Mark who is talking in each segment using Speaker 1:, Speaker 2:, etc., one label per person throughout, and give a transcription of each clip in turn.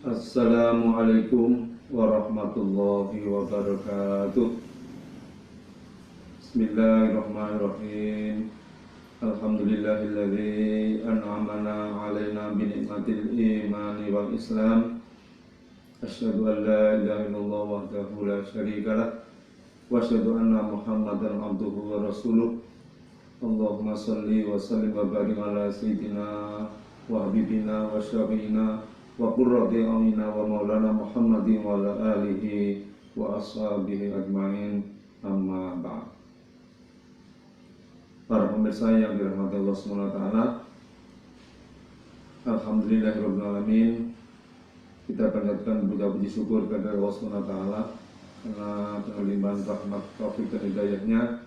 Speaker 1: Assalamualaikum warahmatullahi wabarakatuh. Bismillahirrahmanirrahim. Alhamdulillahilladzi an'amana 'alaina bi ni'matil imani wal islam. Asyhadu an la ilaha illallah wahdahu la syarika lah wa asyhadu anna Muhammadan abduhu wa rasuluh. Allahumma shalli wa sallim wa barik ala sayyidina wa habibina wa syafi'ina wa qurrati a'yunina wa maulana Muhammadin wa ala alihi wa ashabihi ajma'in, amma ba'd. Para pemirsa yang dirahmati Allah SWT, alhamdulillahirabbil alamin. Kita panjatkan puji syukur kepada Allah SWT karena penglimpahan rahmat taufik dan hidayahnya.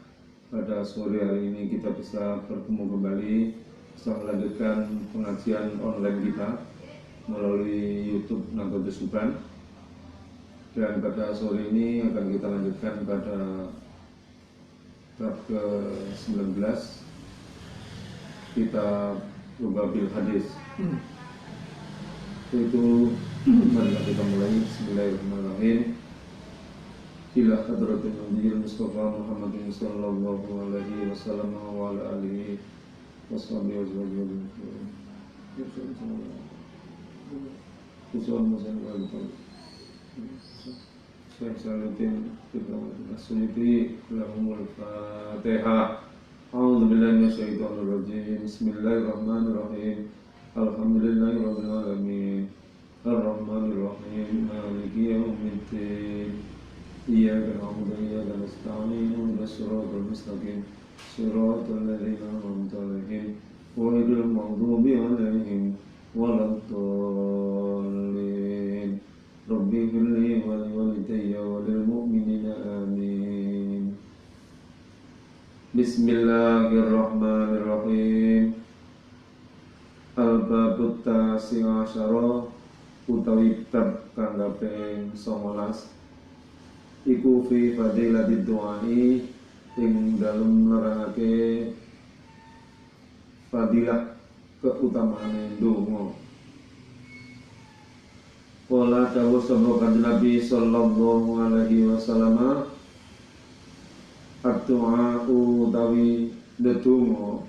Speaker 1: Pada sore hari ini kita bisa bertemu kembali, bisa melanjutkan pengajian online kita melalui YouTube Nahdlatul Subhan. Dan pada sore ini akan kita lanjutkan pada bab ke-19 kitab Rubabil Hadis. Itu mari kita mulai. Bismillahirrahmanirrahim. Ila hadratin Nabiyyil Mustafa Muhammadin sallallahu alaihi wasallam wa ala alihi washabihi wasallam. Saya salutin kita Suyuti lahumul Fatihah. A'udzu billahi minasyaitonir rajim. Bismillahirrahmanirrahim. Alhamdulillahirabbil alamin. Arrahmanir rahim. Maliki yaumiddin. Iyyaka na'budu wa iyyaka nasta'in. Ihdinas siratal mustaqim. Siratal ladzina an'amta 'alaihim ghairil maghdubi 'alaihim waladdallin. Rabbi ighfirli wa liwalidayya wa lil mu'minina amin. Bismillahirrahmanirrahim. Al-babut tasi' asyara utawi bab kang kaping 19 iku fi fadilatid du'ai, ing dalem nerangake fadilah keutamaane ndonga. Qala dawuh sapa Kanjeng Nabi sallallahu alaihi wasallam, at-du'a utawi ndedonga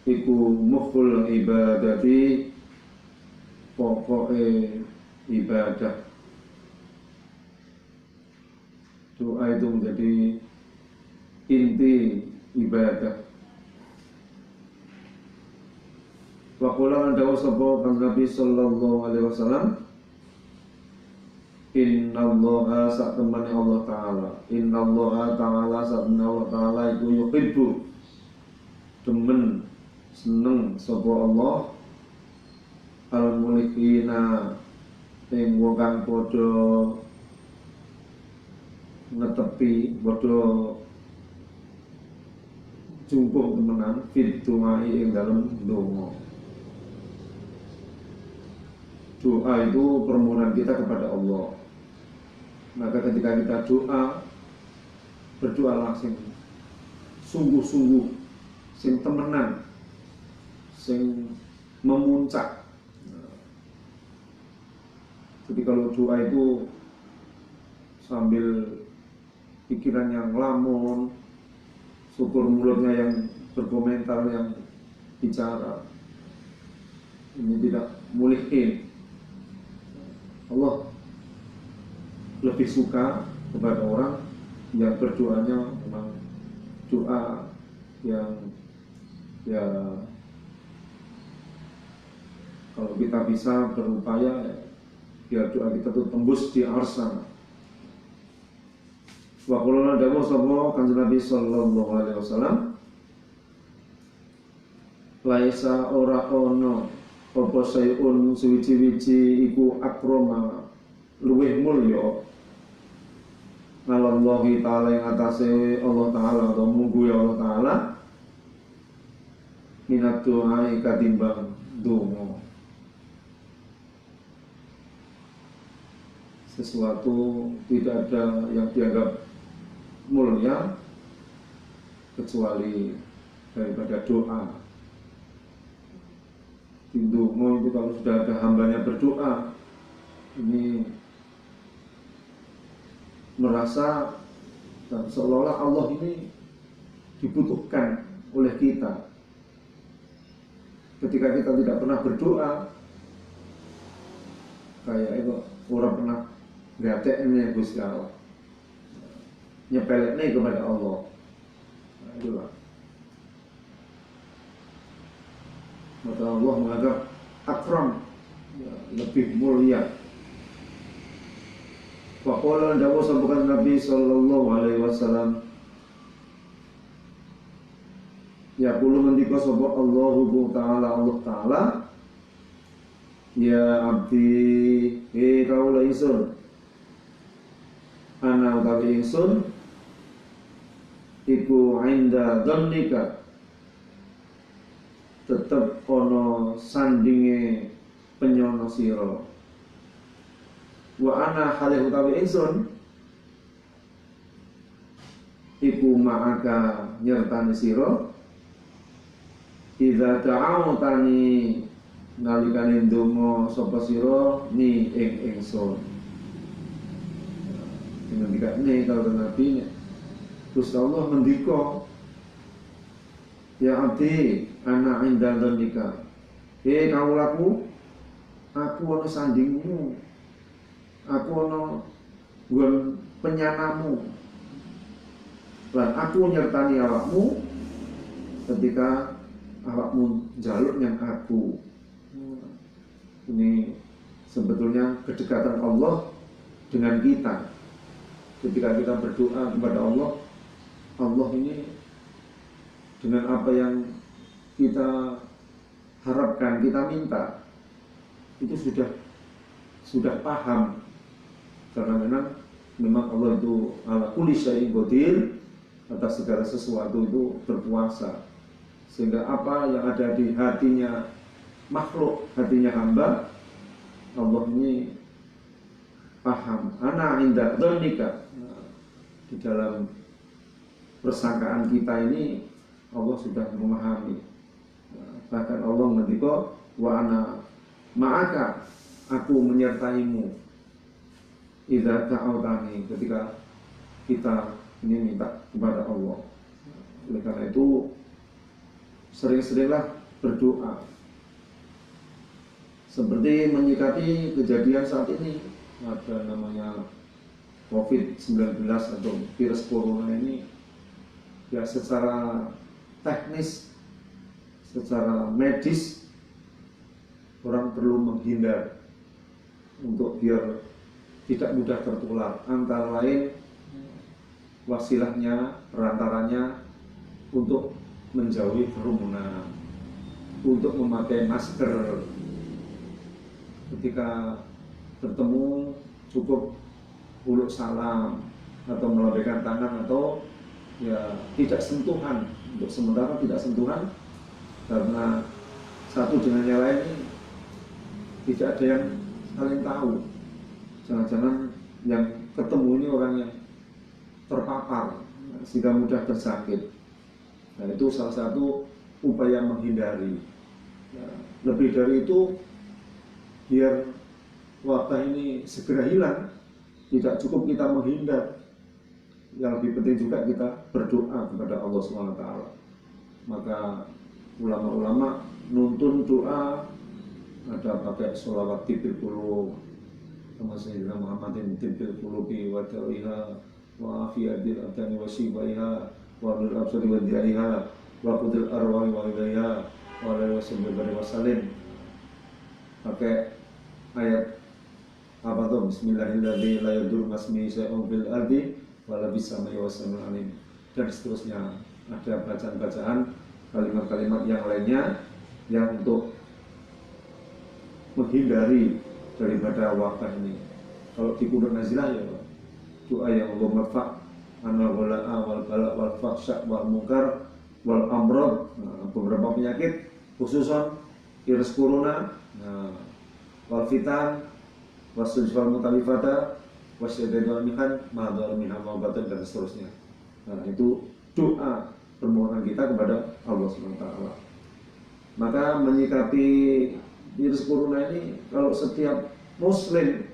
Speaker 1: iku mukhul ibadati, pokoke ibadah. Doa itu menjadi inti ibadah. Wa qala dawu sapa Nabi sallallahu alaihi wasallam, innallaha sa'tamani Allah taala, innallaha taala sa'tamani Allah taala iku yuhibbu, demen seneng sapa Allah al-mulikina, ing wong kang padha netepi, padha jungkuh temenan fit du'ai ing dalem ndonga. Doa itu permohonan kita kepada Allah. Maka ketika kita doa, berdoalah sing sungguh-sungguh, sing temenan, sing memuncak. Jadi kalau doa itu sambil pikiran yang ngelamun, syukur mulutnya yang berkomentar, yang bicara, ini tidak mulihin. Allah lebih suka kepada orang yang berdoanya memang doa yang kalau kita bisa berupaya biar doa kita itu tembus di arsana. Wa qulna dawu sapa Kanjeng Nabi sallallahu alaihi wasallam, laisa ora ono apa sayun suwiji-wiji iku akroma luwih mulya ngalallahi ta'ala yang atase Allah ta'ala atau munggu ya Allah ta'ala minat doa katimbang donga. Sesuatu tidak ada yang dianggap mulia kecuali daripada doa. Di Dungo itu kalau sudah ada hambanya berdoa, ini merasa seolah-olah Allah ini dibutuhkan oleh kita. Ketika kita tidak pernah berdoa, kayak itu orang pernah gateknya Gusti Allah, nyepeleknya kepada Allah. Nah, itulah. Maka Allah menganggap akram, ya, lebih mulia. Waqala dawu sabukan Nabi sallallahu alaihi wasallam, ya kulo ngendika sapa Allahu taala, Allah taala, ya abdi kaula ingsun, ana utawi ingsun iku inda dhannika, tetep ana sandinge penyono sira. Wa ana halih utawi ingsun iku ma'aka nyertani sira idza ta'awtani nalikane ndonga sapa sira ni ing ingsun. Ngendikane kalau Nabi Gusti Allah ngendika, ya abdi ana inda dzalika, kaulaku, aku ana sandingmu, aku ana nggon penyanamu, lan aku nyertani awakmu ketika awakmu njaluk yang aku. Ini sebetulnya kedekatan Allah dengan kita. Ketika kita berdoa kepada Allah, Allah ini dengan apa yang kita harapkan, kita minta, itu sudah paham. Karena memang Allah itu ala kulli syai'in qadir, atas segala sesuatu itu berkuasa. Sehingga apa yang ada di hatinya makhluk, hatinya hamba, Allah ini paham. Ana inda dzalika, di dalam persangkaan kita ini Allah sudah memahami. Bahkan Allah ngendika, wa ana ma'aka, aku menyertaimu idza ta'awtani, ketika kita ini minta kepada Allah. Oleh karena itu sering-seringlah berdoa. Seperti menyikapi kejadian saat ini, ada namanya COVID-19 atau virus corona ini, ya secara teknis, secara medis, orang perlu menghindar untuk biar tidak mudah tertular. Antara lain wasilahnya, perantaranya untuk menjauhi kerumunan, untuk memakai masker. Ketika bertemu cukup huluk salam atau melambaikan tangan, atau ya tidak sentuhan. Untuk sementara tidak sentuhan, karena satu dengan yang lain ini tidak ada yang saling tahu. Jangan-jangan yang ketemu ini orang yang terpapar sehingga mudah tersakit. Nah, itu salah satu upaya menghindari. Nah, lebih dari itu, biar wabah ini segera hilang, tidak cukup kita menghindar. Yang lebih penting juga kita berdoa kepada Allah SWT. Maka ulama-ulama nuntun doa, ada pakai sholawat tibil qulub, sama Sayyidina Muhammadin tibil qulubi wa tawiha wa afiyadil abdani wa shibaiha wa nul absari wa diaiha wa qudil arwahi wa ilaiha wa alaihi wa sallim. Pakai ayat apa tuh? Bismillahirrahmanirrahim, la yadur masmi syai'un fil ardi wala bisamai wasamil alim, dan seterusnya. Ada bacaan-bacaan, kalimat-kalimat yang lainnya yang untuk menghindari daripada wabah ini. Kalau di Qur'an nazilah ya doa yang Allah marfa' anal wala'a wal bala' wal fahsya' wal munkar wal amrad. Nah, beberapa penyakit khususan virus corona, wal fitan wasul mutalifata wasyadid wal mihan ma'adhal minha ma'abatan, dan seterusnya. Nah, itu doa permohonan kita kepada Allah SWT. Maka menyikapi virus corona ini kalau setiap muslim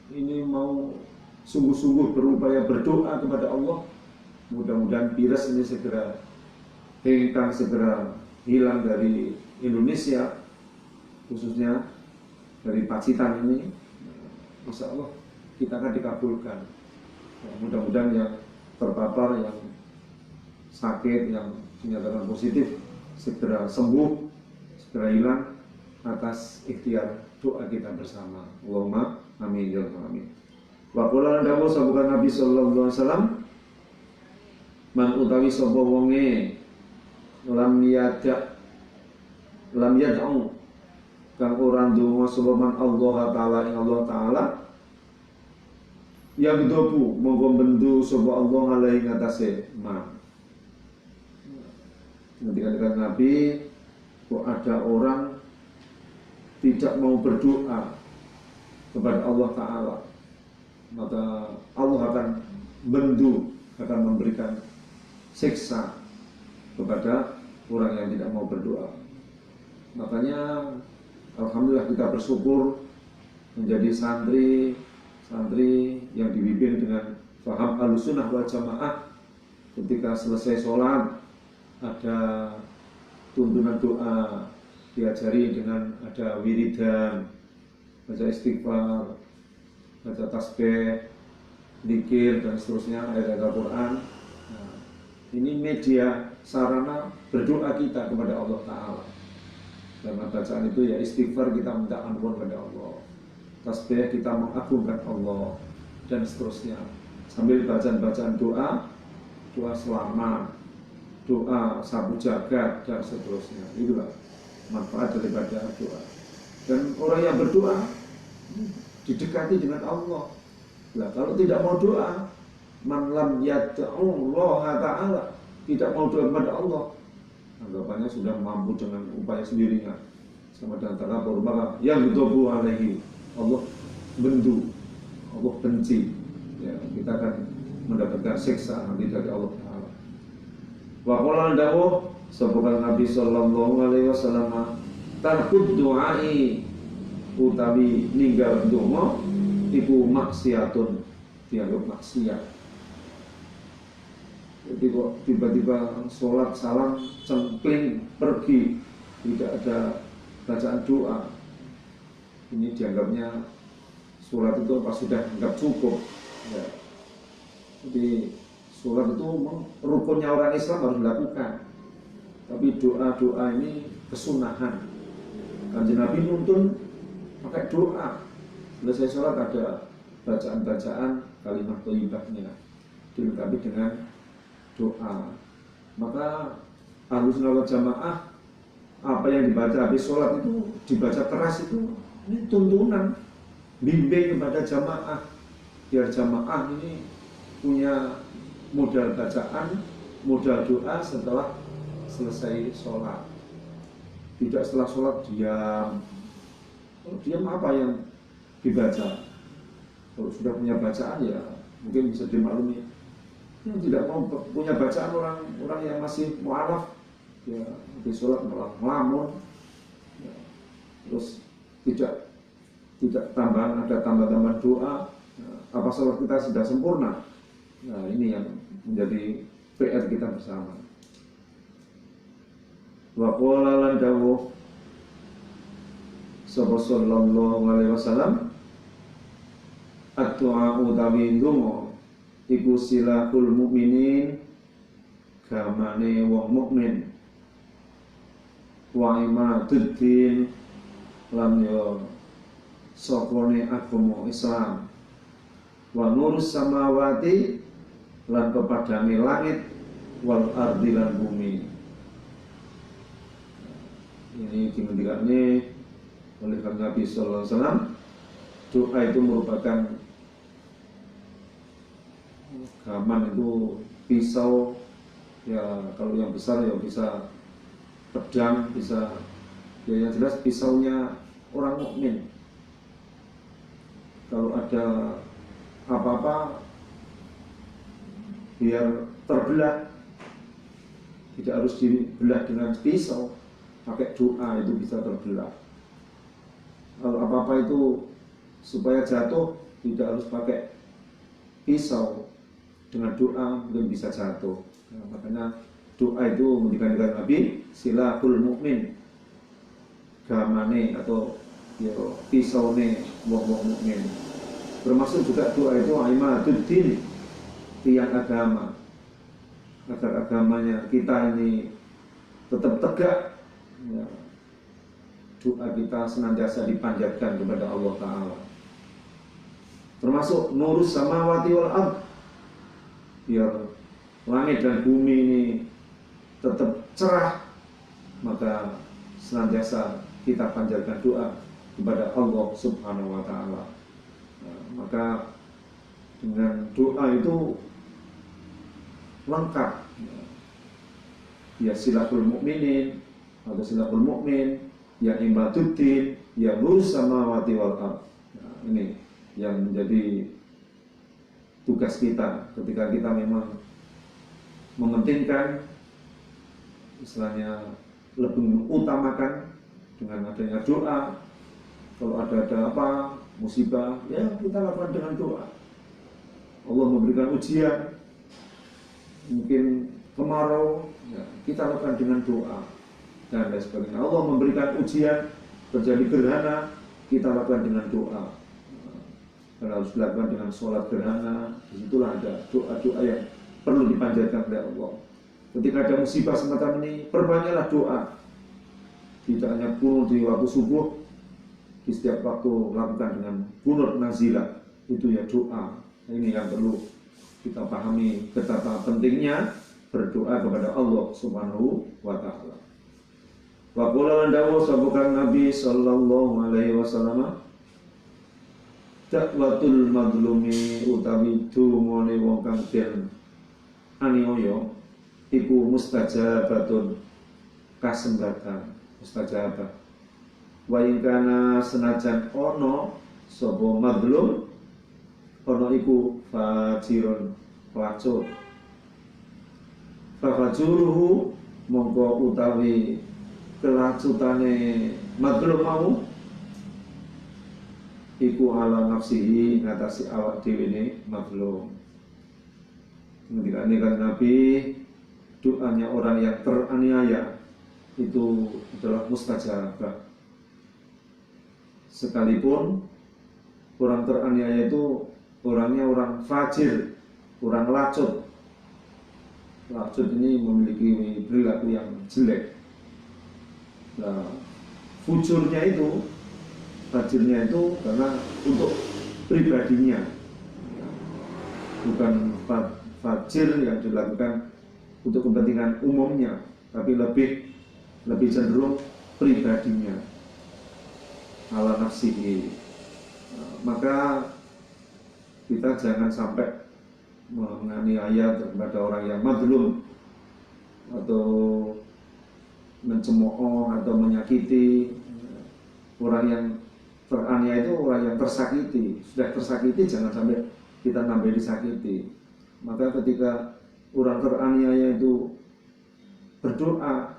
Speaker 1: ini mau sungguh-sungguh berupaya berdoa kepada Allah, mudah-mudahan virus ini segera hengkang, segera hilang dari Indonesia, khususnya dari Pacitan ini. Insya Allah kita akan dikabulkan. Mudah-mudahan yang terpapar, yang sakit, yang dinyatakan positif segera sembuh, segera hilang atas ikhtiar doa kita bersama. Allahumma amin ya rabbal alamin. Wa qala dawu sabukan Nabi sallallahu alaihi wasallam, man utawi sapa wonge lam yad'u kang ora ndonga sapa man Allah taala ing Allah taala, yang dobu monggo bendu sapa Allah alaihi ngatasé man. Ketika Nabi, kok ada orang tidak mau berdoa kepada Allah Ta'ala, maka Allah akan bendu, akan memberikan siksa kepada orang yang tidak mau berdoa. Makanya alhamdulillah kita bersyukur menjadi santri yang dibimbing dengan faham Ahlussunnah wal Jamaah. Ketika selesai sholat ada tuntunan doa, diajari dengan ada wiridan, baca istighfar, baca tasbih, zikir dan seterusnya, ayat Al-Quran. Nah, ini media sarana berdoa kita kepada Allah Ta'ala. Dalam bacaan itu ya istighfar, kita minta ampun kepada Allah, tasbih kita mengagungkan Allah, dan seterusnya. Sambil bacaan doa selamat, doa sapu jagat dan seterusnya. Itulah manfaat daripada doa. Dan orang yang berdoa didekati dengan Allah. Nah, kalau tidak mau doa, man lam yad'u Allah Ta'ala, tidak mau doa kepada Allah, anggapannya sudah mampu dengan upaya sendirinya. Sama dengan takabur, maka yang yudobu alaihi, Allah bendu, Allah benci. Ya, kita akan mendapatkan siksa nanti dari Allah Ta'ala. Wa qala dawuh sahabat Nabi sallallahu alaihi wasallam, tarkud du'ai utawi ninggal donga iku maksiatun, dianggap maksiat. Jadi kok tiba-tiba sholat salam cengkling pergi, tidak ada bacaan doa, ini dianggapnya sholat itu apa sudah anggap cukup ya. Jadi sholat itu rukunnya orang Islam harus dilakukan, tapi doa-doa ini kesunahan. Kanjeng Nabi nuntun pakai doa. Selesai sholat ada bacaan-bacaan kalimat thayyibahnya dilengkapi dengan doa. Maka Ahlussunnah wal Jamaah, apa yang dibaca habis sholat itu dibaca keras, itu ini tuntunan bimbing kepada jamaah, biar jamaah ini punya modal bacaan, modal doa setelah selesai sholat. Tidak setelah sholat diam. Kalau diam apa yang dibaca? Kalau sudah punya bacaan ya mungkin bisa dimaklumi. Yang tidak mau punya bacaan, orang yang masih mu'alaf ya di sholat malah ngelamun ya. Terus tidak tambahan, ada tambah-tambahan doa ya. Apa sholat kita sudah sempurna? Nah, ini yang menjadi PR kita bersama. Wa qala lan dawuh sallallahu alaihi wasallam, at-du'a utawi ndonga iku silahul mukminin, gamane wong mukmin, wa imaduddin lan yo sopone agama Islam, wa nurus samawati lan kepadane langit, wal ardi lan bumi. Ini dimendikannya oleh Nabi sallallahu alaihi wasallam. Doa itu merupakan gaman, itu pisau ya, kalau yang besar ya bisa pedang, bisa ya, yang jelas pisaunya orang mukmin. Kalau ada apa-apa biar terbelah, tidak harus dibelah dengan pisau, pakai doa itu bisa terbelah. Kalau apa-apa itu supaya jatuh tidak harus pakai pisau, dengan doa mungkin bisa jatuh. Nah, makanya doa itu menjadikan Nabi silahul mukmin, gamane atau yo pisaune wong-wong mukmin. Termasuk juga doa itu imaduddin, tiang agama, agar agamanya kita ini tetap tegak. Ya, doa kita senantiasa dipanjatkan kepada Allah Ta'ala. Termasuk nurus samawati wal ard, biar langit dan bumi ini tetap cerah, maka senantiasa kita panjatkan doa kepada Allah Subhanahu wa Ta'ala. Nah, maka dengan doa itu lengkap, ya silahul mukminin atau silahul mukmin, ya imaduddin, ya nurus samawati wal ard. Nah, ini yang menjadi tugas kita ketika kita memang mementingkan, istilahnya lebih mengutamakan dengan adanya doa. Kalau ada apa musibah, ya kita lakukan dengan doa. Allah memberikan ujian, mungkin kemarau, ya, kita lakukan dengan doa dan lain sebagainya. Allah memberikan ujian, terjadi gerhana, kita lakukan dengan doa. Dan harus dilakukan dengan sholat gerhana. Disitulah ada doa-doa yang perlu dipanjatkan oleh Allah. Ketika ada musibah semacam ini, perbanyaklah doa. Tidak hanya kunut di waktu subuh, di setiap waktu lakukan dengan kunut nazilah. Itu ya doa. Ini yang perlu kita pahami betapa pentingnya berdoa kepada Allah Subhanahu wa Ta'ala. Wa qala dawu sabukan Nabi sallallahu alaihi wasallam, dakwatul madlumi utawi dungane wong kang den aniaya iku mustajabatun, kasembatan mustajabah. Wa in kana senajan ana sapa madlum ana iku fajirun, pelacur. Fajuruhu mongko utawi kelacutane madlum mau iku ala nafsihi, ngatasi awak dhewe ne mazlum. Ketika ini kan Nabi, doanya orang yang teraniaya itu adalah mustajabah. Sekalipun orang teraniaya itu orangnya orang fajir, orang lacut. Lacut ini memiliki perilaku yang jelek. Nah, fujurnya itu, fajirnya itu karena untuk pribadinya, bukan fajir yang dilakukan untuk kepentingan umumnya, tapi lebih cenderung pribadinya, ala nafsihi. Maka kita jangan sampai menganiaya kepada orang yang madlum atau mencemooh atau menyakiti. Orang yang teraniaya itu orang yang tersakiti. Sudah tersakiti jangan sampai kita nambah disakiti. Maka ketika orang teraniaya itu berdoa,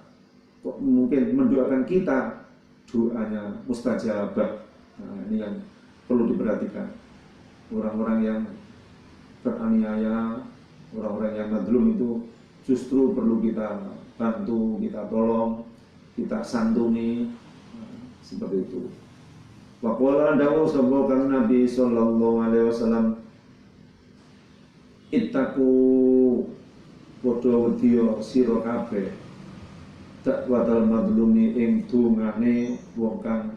Speaker 1: kok mungkin mendoakan kita, doanya mustajabah. Nah, ini yang perlu diperhatikan. Orang-orang yang teraniaya, orang-orang yang madlum itu justru perlu kita bantu, kita tolong, kita santuni. Seperti itu. Wa qala dawu sabaqan Nabi sallallahu alaihi wasallam, ittaqu padha wedya sira kabeh dakwatal madlumi ing dungane wong kang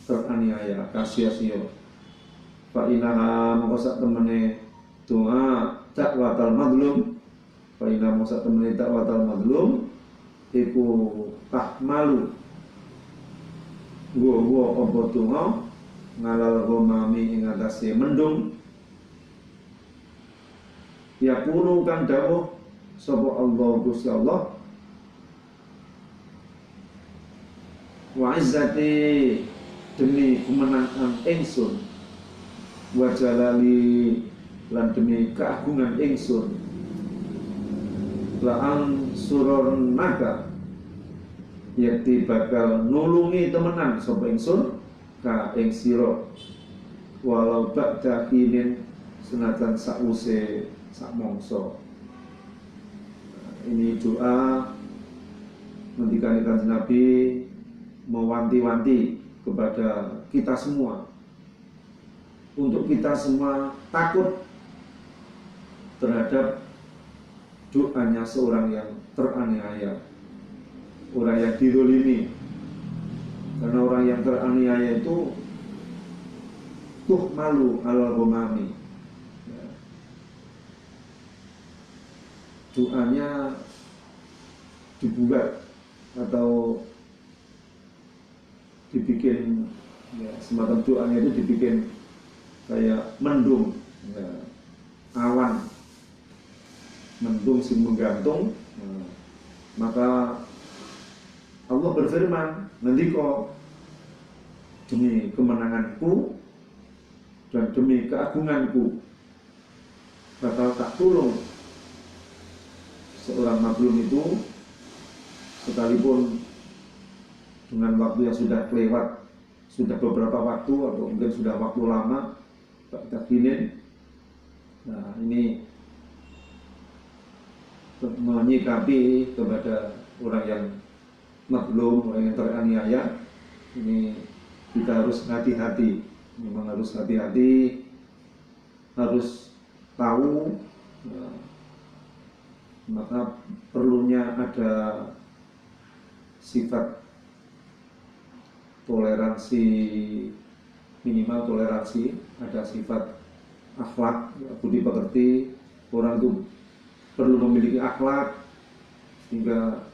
Speaker 1: teraniaya, kasih-kasih. Fa inaha mongko sak temene doa dakwatal madlum, fa inaha mongko sak temene dakwatal madlum iku tahmalu gua apa donga ngalal gomami ing atase mendung, ya kuno kang dawuh sapa Allah Gusti Allah, wa izzati demi kemenangan ingsun, wa jalali lan demi keagungan ingsun, la an surun naga yakti bakal nulungi temenan sapa ingsun ka ing sira walau ba'da hinin senajan sause sak mangsa. Ini doa ngendikane Kanjeng Nabi mewanti-wanti kepada kita semua untuk kita semua takut terhadap doanya seorang yang teraniaya, orang yang dizalimi. Karena orang yang teraniaya itu malu alal ghamami. Doanya dibuat atau dibikin, ya, semacam doanya itu dibikin kayak mendung, ya, awan mendung sing menggantung. Maka Allah berfirman, ngendika, demi kemenanganku dan demi keagunganku bakal tak tulung seorang mazlum itu, sekalipun dengan waktu yang sudah kelewat, sudah beberapa waktu atau mungkin sudah waktu lama tak kini. Nah, ini menyikapi kepada orang yang mazlum, orang yang teraniaya, ini kita harus hati-hati. Memang harus hati-hati, harus tahu. Maka perlunya ada sifat toleransi, minimal toleransi, ada sifat akhlak, budi pekerti. Orang itu perlu memiliki akhlak sehingga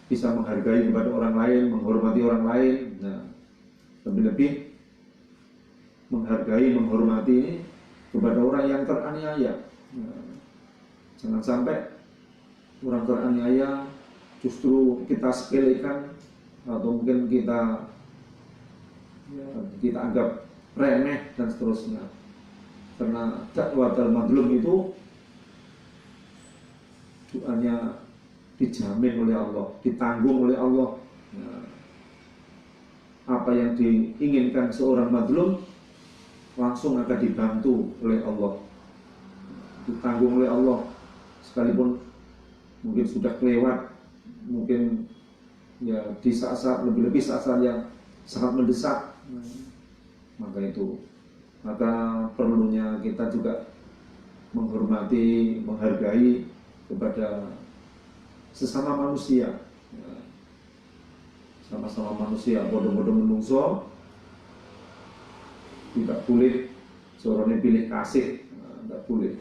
Speaker 1: bisa menghargai kepada orang lain, menghormati orang lain. Nah, lebih-lebih menghargai, menghormati ini kepada orang yang teraniaya. Nah, jangan sampai orang teraniaya justru kita sepelekan atau mungkin kita anggap remeh dan seterusnya. Karena dakwatul mazlum itu doanya dijamin oleh Allah, ditanggung oleh Allah. Nah, apa yang diinginkan seorang mazlum langsung akan dibantu oleh Allah, ditanggung oleh Allah, sekalipun mungkin sudah kelewat, mungkin ya di saat-saat lebih-lebih saat-saat yang sangat mendesak. Maka perlunya kita juga menghormati, menghargai kepada sesama manusia. Sama-sama manusia, bodoh-bodoh menungso, tidak boleh sorone pilih kasih, tidak boleh.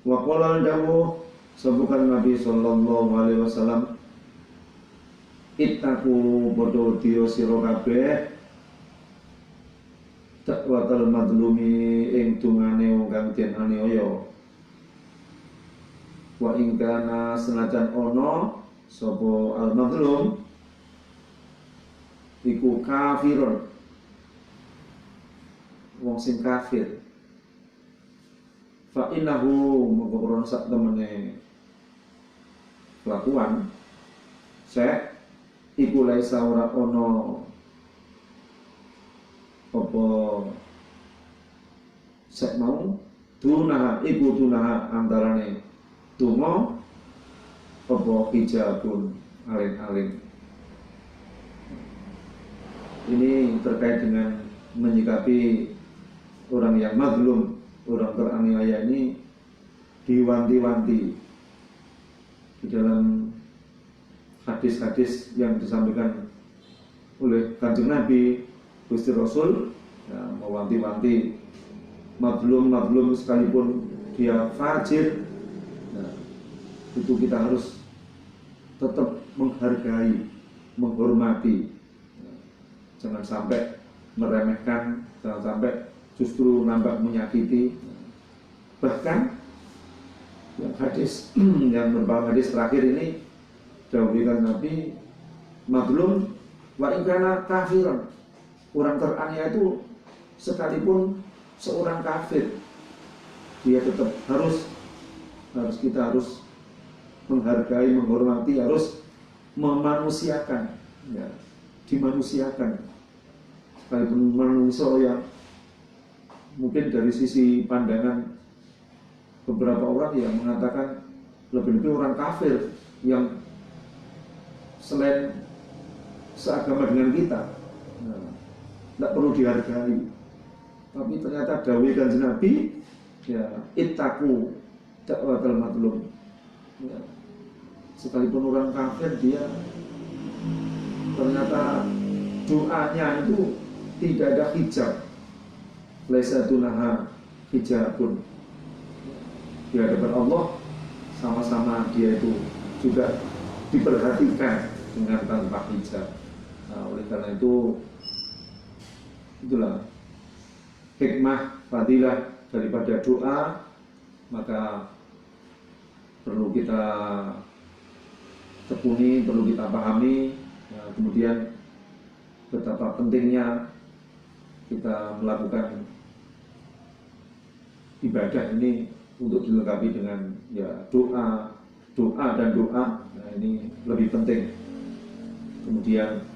Speaker 1: Wa qala dawu sebukan Nabi sallallahu alaihi wasallam, ittaku bodo dio sira kabeh dakwatul madlumi ing tungane wong kang den aniaya. Wa ing kana senajan ana sapa al madlum iku kafirun, wong sing kafir, fa innahu mengkoron sak temene kelakuan sek iku laisa ora ono apa sek mau tunaha iku tunaha antarane tungo apa hijabun alin-alin. Ini terkait dengan menyikapi orang yang mazlum, orang teraniaya ini diwanti-wanti di dalam hadis-hadis yang disampaikan oleh Kanjeng Nabi, Gusti Rasul, ya, mewanti-wanti mazlum sekalipun dia fajir, nah, itu kita harus tetap menghargai, menghormati. Jangan sampai meremehkan, jangan sampai justru nampak menyakiti. Bahkan yang hadis yang berbahas hadis terakhir ini dahulukan Nabi, mazlum wa in kana kafiran, orang teraniaya itu sekalipun seorang kafir, dia tetap harus kita harus menghargai, menghormati, harus memanusiakan, ya, dimanusiakan. Sekalipun manusia yang mungkin dari sisi pandangan beberapa orang yang mengatakan lebih-lebih orang kafir yang selain seagama dengan kita, nah, tidak perlu dihargai. Tapi ternyata dawai Kanjeng Nabi, ya, ittaqu da'watal mazlum. Ya, sekalipun orang kafir dia ternyata doanya itu tidak ada hijab, laisa dunaha hijabun. Di hadapan Allah sama-sama dia itu juga diperhatikan dengan tanpa hijab. Nah, oleh karena itu itulah hikmah fadilah daripada doa, maka perlu kita tekuni, perlu kita pahami. Nah, kemudian betapa pentingnya kita melakukan ibadah ini untuk dilengkapi dengan ya doa dan doa. Nah, ini lebih penting. Kemudian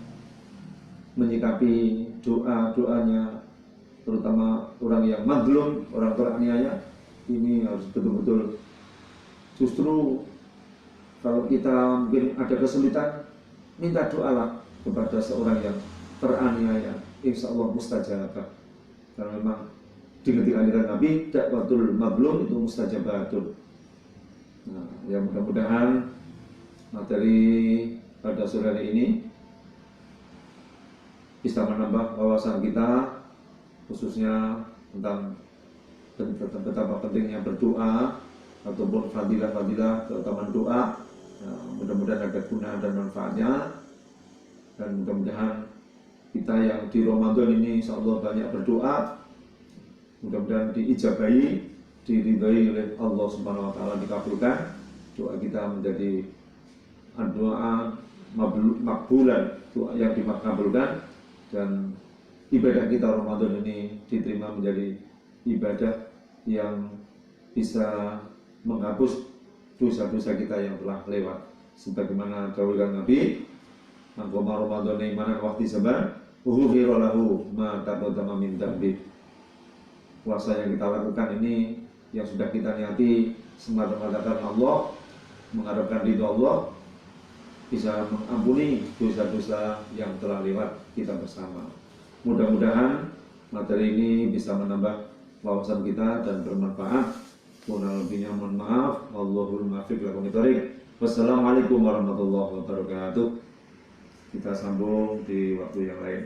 Speaker 1: menyikapi doanya, terutama orang yang mazlum, orang teraniaya, ini harus betul-betul. Justru kalau kita mungkin ada kesulitan, minta doalah kepada seorang yang teraniaya, insya Allah mustajabah. Karena memang dikenal Nabi, dakwatul mazlum itu mustajabatul. Nah, ya mudah-mudahan materi pada sore hari ini bisa menambah wawasan kita, khususnya tentang betapa pentingnya berdoa ataupun fadilah-fadilah keutamaan doa. Nah, mudah-mudahan ada guna dan manfaatnya, dan mudah-mudahan kita yang di Ramadan ini insya Allah banyak berdoa, mudah-mudahan diijabahi, diridhai oleh Allah Subhanahu wa taala, dikabulkan doa kita menjadi doa makbulan, doa yang dimakbulkan, dan ibadah kita Ramadan ini diterima menjadi ibadah yang bisa menghapus dosa-dosa kita yang telah lewat. Sebagaimana dawuh Nabi, "Maqama Ramadan imanan wa ihtisaban, ghufira lahu ma taqaddama min dzambi." Puasa yang kita lakukan ini, yang sudah kita niati semata-mata karena Allah, mengharapkan ridho Allah, bisa mengampuni dosa-dosa yang telah lewat kita bersama. Mudah-mudahan materi ini bisa menambah wawasan kita dan bermanfaat. Kurang lebihnya mohon maaf. Wallahul muwaffiq ila aqwamit thoriq. Wassalamualaikum warahmatullahi wabarakatuh. Kita sambung di waktu yang lain.